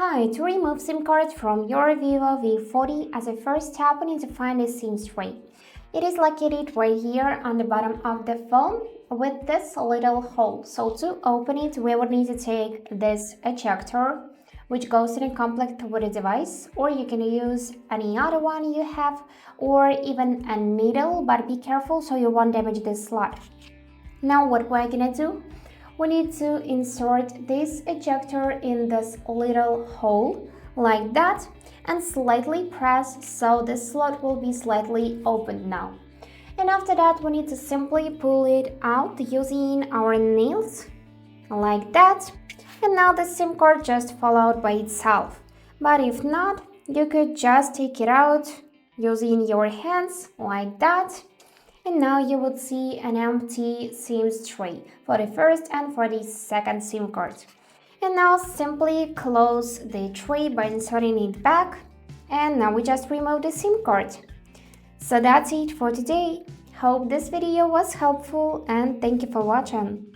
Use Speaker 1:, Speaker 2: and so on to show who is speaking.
Speaker 1: Hi, to remove SIM card from your Vivo V40, as a first step we need to find the SIM tray. It is located right here on the bottom of the phone with this little hole. So to open it, we would need to take this ejector, which goes in complete with the device, or you can use any other one you have, or even a needle, but be careful so you won't damage the slot. Now what we're gonna do? We need to insert this ejector in this little hole like that and slightly press so the slot will be slightly open now. And after that we need to simply pull it out using our nails like that, and now the SIM card just fall out by itself. But if not, you could just take it out using your hands like that. And now you would see an empty SIM tray for the first and for the second SIM card. And now simply close the tray by inserting it back. And now we just remove the SIM card. So that's it for today. Hope this video was helpful and thank you for watching.